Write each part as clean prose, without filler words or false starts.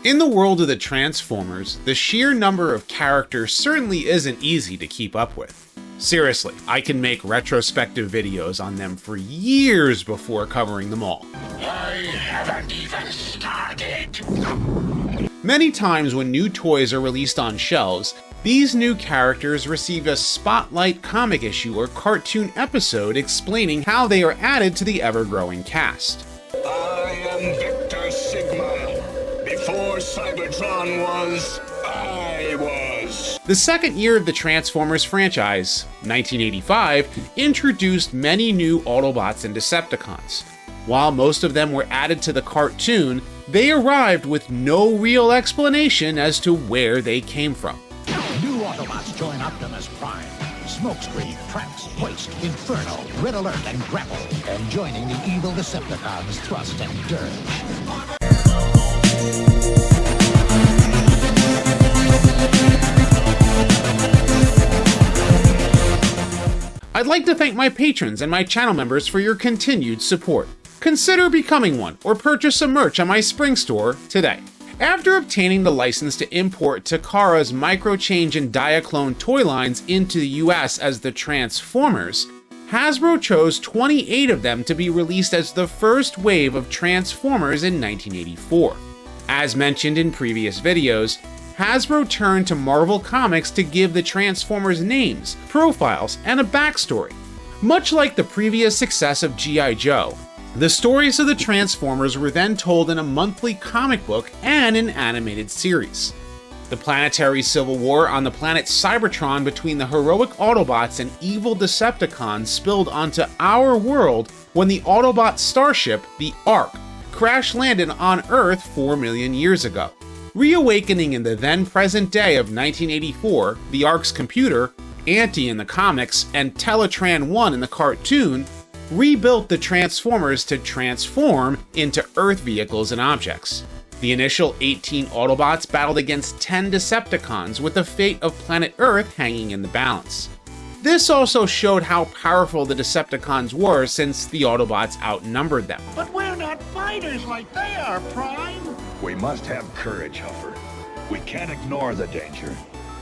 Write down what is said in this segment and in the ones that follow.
In the world of the Transformers, the sheer number of characters certainly isn't easy to keep up with. Seriously, I can make retrospective videos on them for years before covering them all. I haven't even started. Many times when new toys are released on shelves, these new characters receive a spotlight comic issue or cartoon episode explaining how they are added to the ever-growing cast. I am Victor Sigma. Before Cybertron was, I was. The second year of the Transformers franchise, 1985, introduced many new Autobots and Decepticons. While most of them were added to the cartoon, they arrived with no real explanation as to where they came from. New Autobots join Optimus Prime. Smokescreen, Trax, Hoist, Inferno, Red Alert, and Grapple. And joining the evil Decepticons, Thrust and Dirge. I'd like to thank my patrons and my channel members for your continued support. Consider becoming one or purchase some merch on my Spring store today. After obtaining the license to import Takara's Microchange and Diaclone toy lines into the US as the Transformers, Hasbro chose 28 of them to be released as the first wave of Transformers in 1984. As mentioned in previous videos, Hasbro turned to Marvel Comics to give the Transformers names, profiles, and a backstory. Much like the previous success of G.I. Joe, the stories of the Transformers were then told in a monthly comic book and an animated series. The planetary civil war on the planet Cybertron between the heroic Autobots and evil Decepticons spilled onto our world when the Autobot starship, the Ark, crash-landed on Earth 4 million years ago. Reawakening in the then-present day of 1984, the Ark's computer, Anti in the comics, and Teletran 1 in the cartoon, rebuilt the Transformers to transform into Earth vehicles and objects. The initial 18 Autobots battled against 10 Decepticons, with the fate of planet Earth hanging in the balance. This also showed how powerful the Decepticons were since the Autobots outnumbered them. But we're not fighters like they are, Prime. We must have courage, Huffer. We can't ignore the danger.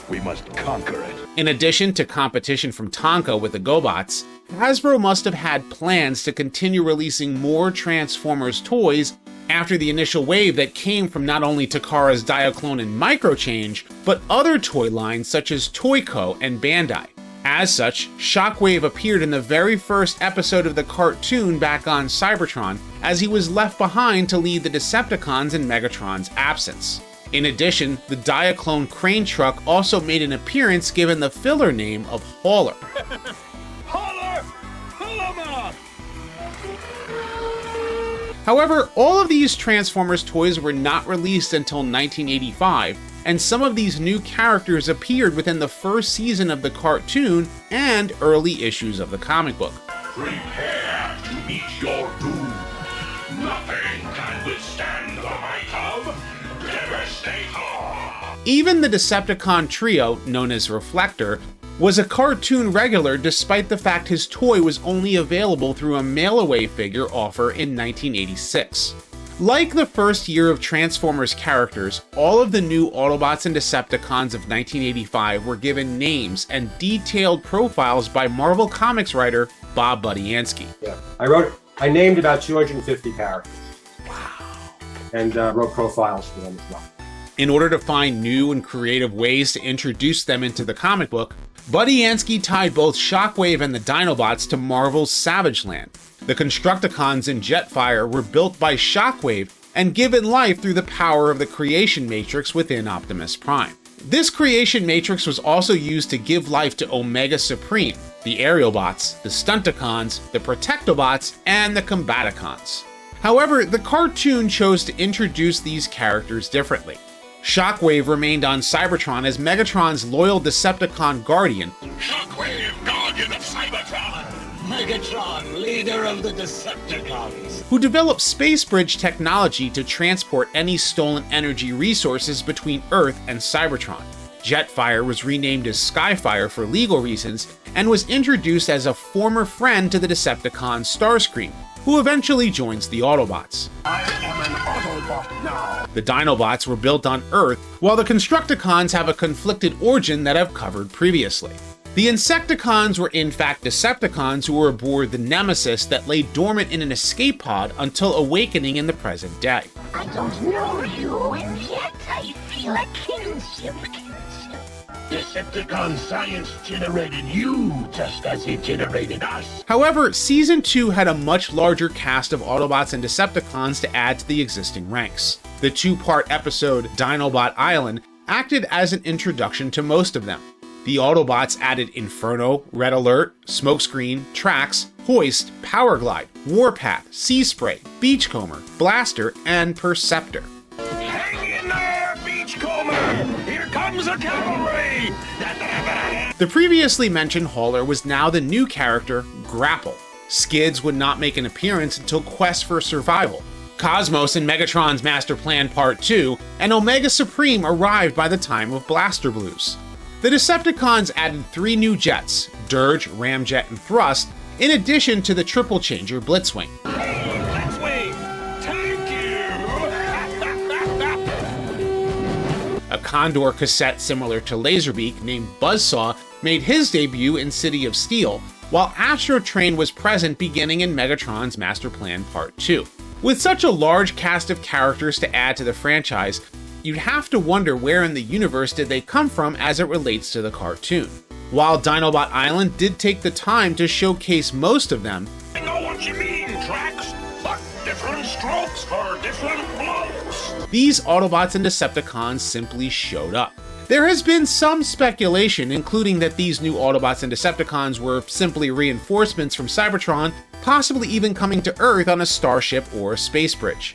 We must conquer it. In addition to competition from Tonka with the GoBots, Hasbro must have had plans to continue releasing more Transformers toys after the initial wave that came from not only Takara's Diaclone and Microchange, but other toy lines such as Toyco and Bandai. As such, Shockwave appeared in the very first episode of the cartoon back on Cybertron, as he was left behind to lead the Decepticons in Megatron's absence. In addition, the Diaclone crane truck also made an appearance given the filler name of Hauler. Holler! Holler! However, all of these Transformers toys were not released until 1985, and some of these new characters appeared within the first season of the cartoon and early issues of the comic book. Prepare to meet your doom. Nothing can withstand the might of Devastator. Even the Decepticon trio, known as Reflector, was a cartoon regular despite the fact his toy was only available through a mail-away figure offer in 1986. Like the first year of Transformers characters, all of the new Autobots and Decepticons of 1985 were given names and detailed profiles by Marvel Comics writer Bob Budiansky. Yeah, I named about 250 characters. Wow. And wrote profiles for them as well. In order to find new and creative ways to introduce them into the comic book, Budiansky tied both Shockwave and the Dinobots to Marvel's Savage Land. The Constructicons and Jetfire were built by Shockwave and given life through the power of the creation matrix within Optimus Prime. This creation matrix was also used to give life to Omega Supreme, the Aerialbots, the Stunticons, the Protectobots, and the Combaticons. However, the cartoon chose to introduce these characters differently. Shockwave remained on Cybertron as Megatron's loyal Decepticon guardian, Shockwave, guardian of Cybertron. Megatron, leader of the Decepticons. who developed space bridge technology to transport any stolen energy resources between Earth and Cybertron. Jetfire was renamed as Skyfire for legal reasons and was introduced as a former friend to the Decepticon Starscream, who eventually joins the Autobots. I am an Autobot now. The Dinobots were built on Earth, while the Constructicons have a conflicted origin that I've covered previously. The Insecticons were in fact Decepticons who were aboard the Nemesis that lay dormant in an escape pod until awakening in the present day. I don't know you, and yet I feel a kinship. Decepticon science generated you just as it generated us. However, Season 2 had a much larger cast of Autobots and Decepticons to add to the existing ranks. The two-part episode Dinobot Island acted as an introduction to most of them. The Autobots added Inferno, Red Alert, Smokescreen, Trax, Hoist, Powerglide, Warpath, Sea Spray, Beachcomber, Blaster, and Perceptor. Hang in there, Beachcomber! Here comes the cavalry! The previously mentioned Hauler was now the new character, Grapple. Skids would not make an appearance until Quest for Survival. Cosmos in Megatron's Master Plan Part 2, and Omega Supreme arrived by the time of Blaster Blues. The Decepticons added 3 new jets, Dirge, Ramjet, and Thrust, in addition to the triple changer Blitzwing. Blitzwing! Thank you! A Condor cassette similar to Laserbeak named Buzzsaw made his debut in City of Steel, while Astro Train was present beginning in Megatron's Master Plan Part 2. With such a large cast of characters to add to the franchise, you'd have to wonder where in the universe did they come from as it relates to the cartoon. While Dinobot Island did take the time to showcase most of them, I know what you mean, Trax, but different strokes for different blows. these Autobots and Decepticons simply showed up. There has been some speculation, including that these new Autobots and Decepticons were simply reinforcements from Cybertron, possibly even coming to Earth on a starship or a space bridge.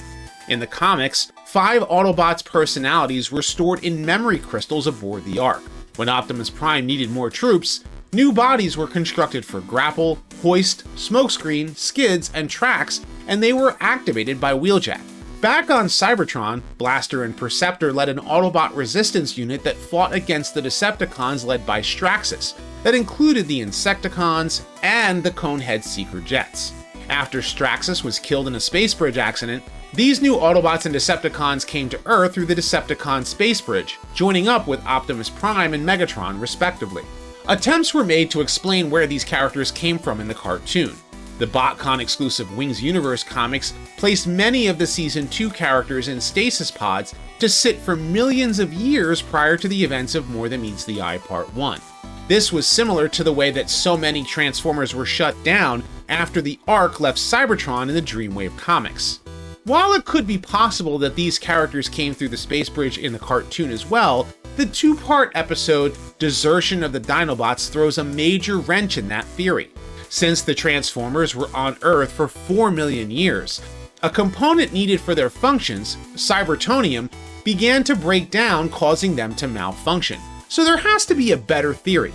In the comics, 5 Autobots' personalities were stored in memory crystals aboard the Ark. When Optimus Prime needed more troops, new bodies were constructed for Grapple, Hoist, Smokescreen, Skids, and Trax, and they were activated by Wheeljack. Back on Cybertron, Blaster and Perceptor led an Autobot resistance unit that fought against the Decepticons led by Straxus, that included the Insecticons and the Conehead Seeker jets. After Straxus was killed in a space bridge accident, these new Autobots and Decepticons came to Earth through the Decepticon space bridge, joining up with Optimus Prime and Megatron respectively. Attempts were made to explain where these characters came from in the cartoon. The BotCon exclusive Wings Universe comics placed many of the Season 2 characters in stasis pods to sit for millions of years prior to the events of More Than Meets the Eye Part 1. This was similar to the way that so many Transformers were shut down after the Ark left Cybertron in the Dreamwave comics. While it could be possible that these characters came through the space bridge in the cartoon as well, the 2-part episode Desertion of the Dinobots throws a major wrench in that theory. Since the Transformers were on Earth for 4 million years, a component needed for their functions, Cybertonium, began to break down, causing them to malfunction. So there has to be a better theory.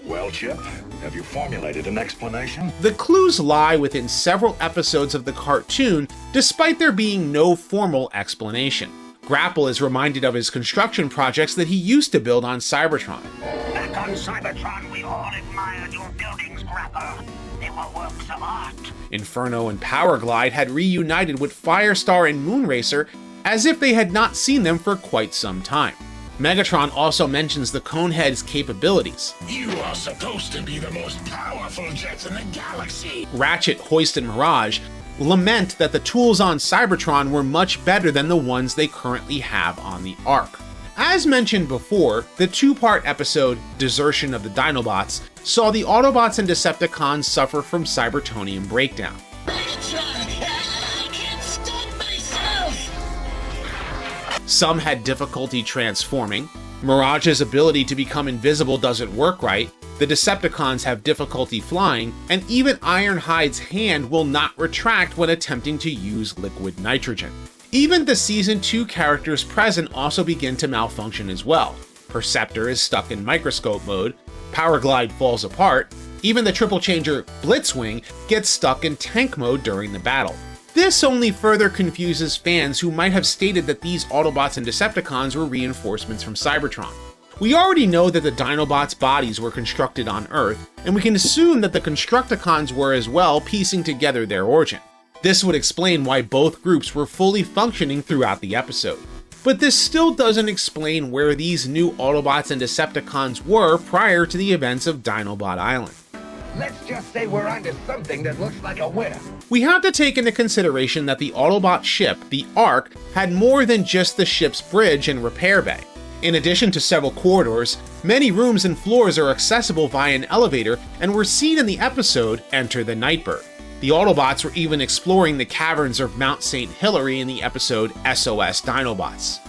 Well, Chip, have you formulated an explanation? The clues lie within several episodes of the cartoon, despite there being no formal explanation. Grapple is reminded of his construction projects that he used to build on Cybertron. Back on Cybertron, we all admired your buildings, Grapple. They were works of art. Inferno and Powerglide had reunited with Firestar and Moonracer as if they had not seen them for quite some time. Megatron also mentions the Conehead's capabilities. You are supposed to be the most powerful jets in the galaxy. Ratchet, Hoist, and Mirage lament that the tools on Cybertron were much better than the ones they currently have on the Ark. As mentioned before, the 2-part episode Desertion of the Dinobots saw the Autobots and Decepticons suffer from Cybertonium breakdown. I can't stop myself! Some had difficulty transforming, Mirage's ability to become invisible doesn't work right, the Decepticons have difficulty flying, and even Ironhide's hand will not retract when attempting to use liquid nitrogen. Even the Season 2 characters present also begin to malfunction as well. Perceptor is stuck in microscope mode, Powerglide falls apart, even the triple changer Blitzwing gets stuck in tank mode during the battle. This only further confuses fans who might have stated that these Autobots and Decepticons were reinforcements from Cybertron. We already know that the Dinobots' bodies were constructed on Earth, and we can assume that the Constructicons were as well, piecing together their origin. This would explain why both groups were fully functioning throughout the episode. But this still doesn't explain where these new Autobots and Decepticons were prior to the events of Dinobot Island. Let's just say we're onto something that looks like a winner. We have to take into consideration that the Autobot ship, the Ark, had more than just the ship's bridge and repair bay. In addition to several corridors, many rooms and floors are accessible via an elevator and were seen in the episode Enter the Nightbird. The Autobots were even exploring the caverns of Mount St. Hilary in the episode SOS Dinobots.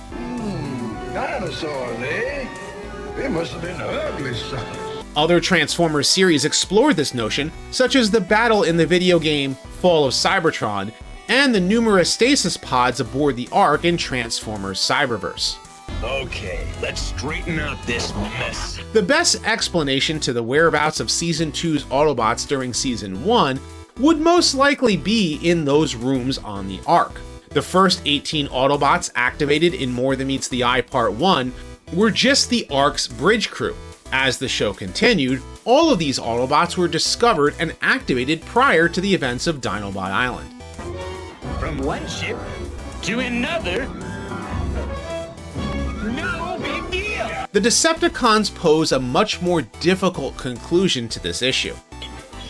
Dinosaurs, eh? They must have been ugly son. Other Transformers series explored this notion, such as the battle in the video game Fall of Cybertron, and the numerous stasis pods aboard the Ark in Transformers Cyberverse. Okay, let's straighten out this mess. The best explanation to the whereabouts of Season 2's Autobots during Season 1 would most likely be in those rooms on the Ark. The first 18 Autobots activated in More Than Meets the Eye Part 1 were just the Ark's bridge crew. As the show continued, all of these Autobots were discovered and activated prior to the events of Dinobot Island. From one ship to another? No big deal! The Decepticons pose a much more difficult conclusion to this issue.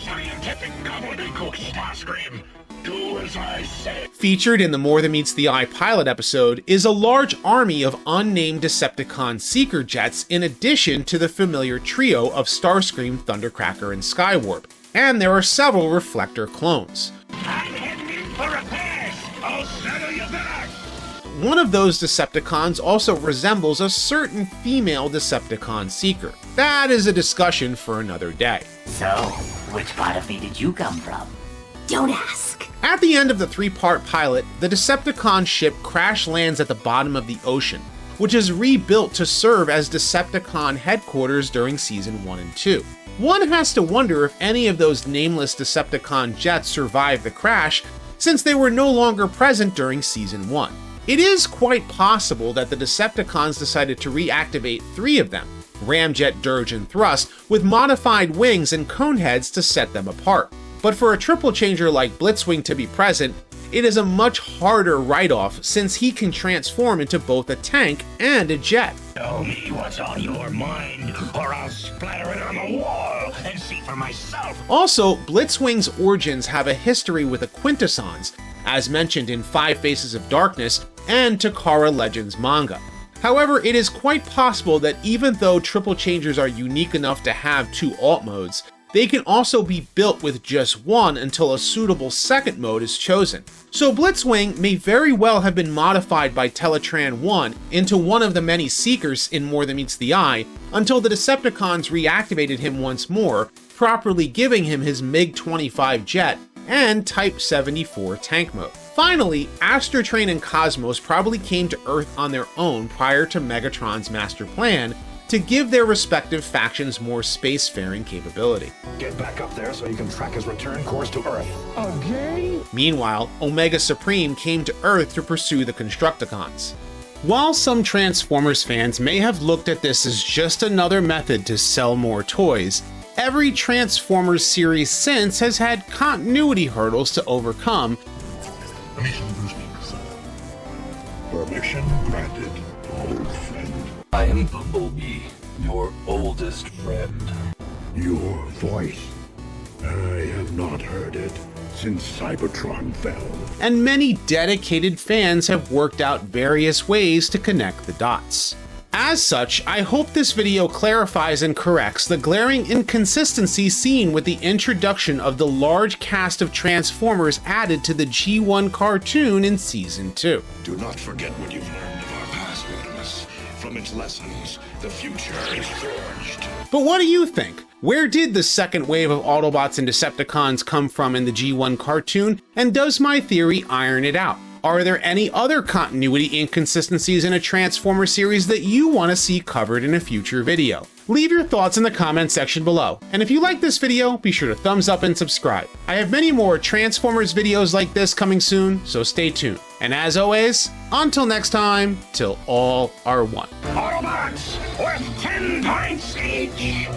Scientific gobbledygook, Starscream. Do as I say. Featured in the More Than Meets the Eye pilot episode is a large army of unnamed Decepticon seeker jets in addition to the familiar trio of Starscream, Thundercracker, and Skywarp, and there are several Reflector clones. I'm heading in for repairs. I'll settle you back. One of those Decepticons also resembles a certain female Decepticon seeker. That is a discussion for another day. So, which part of me did you come from? Don't ask. At the end of the 3-part pilot, the Decepticon ship crash lands at the bottom of the ocean, which is rebuilt to serve as Decepticon headquarters during Season 1 and 2. One has to wonder if any of those nameless Decepticon jets survived the crash, since they were no longer present during Season 1. It is quite possible that the Decepticons decided to reactivate 3 of them, Ramjet, Dirge, and Thrust, with modified wings and cone heads to set them apart. But for a triple changer like Blitzwing to be present, it is a much harder write-off since he can transform into both a tank and a jet. Tell me what's on your mind, or I'll splatter it on the wall and see for myself. Also, Blitzwing's origins have a history with the Quintessons, as mentioned in 5 Faces of Darkness and Takara Legends manga. However, it is quite possible that even though triple changers are unique enough to have 2 alt modes, they can also be built with just one until a suitable second mode is chosen. So Blitzwing may very well have been modified by Teletran 1 into one of the many Seekers in More Than Meets the Eye until the Decepticons reactivated him once more, properly giving him his MiG-25 jet and Type 74 tank mode. Finally, Astrotrain and Cosmos probably came to Earth on their own prior to Megatron's master plan to give their respective factions more spacefaring capability. Get back up there so you can track his return course to Earth. Meanwhile, Omega Supreme came to Earth to pursue the Constructicons. While some Transformers fans may have looked at this as just another method to sell more toys, every Transformers series since has had continuity hurdles to overcome. Permission granted, old friend. I am Bumblebee, your oldest friend. Your voice. I have not heard it since Cybertron fell. And many dedicated fans have worked out various ways to connect the dots. As such, I hope this video clarifies and corrects the glaring inconsistencies seen with the introduction of the large cast of Transformers added to the G1 cartoon in Season 2. Do not forget what you've learned of our past, Rodimus. From its lessons, the future is forged. But what do you think? Where did the second wave of Autobots and Decepticons come from in the G1 cartoon, and does my theory iron it out? Are there any other continuity inconsistencies in a Transformer series that you want to see covered in a future video? Leave your thoughts in the comment section below, and if you like this video, be sure to thumbs up and subscribe. I have many more Transformers videos like this coming soon, so stay tuned. And as always, until next time, till all are one. Autobots worth 10 points each.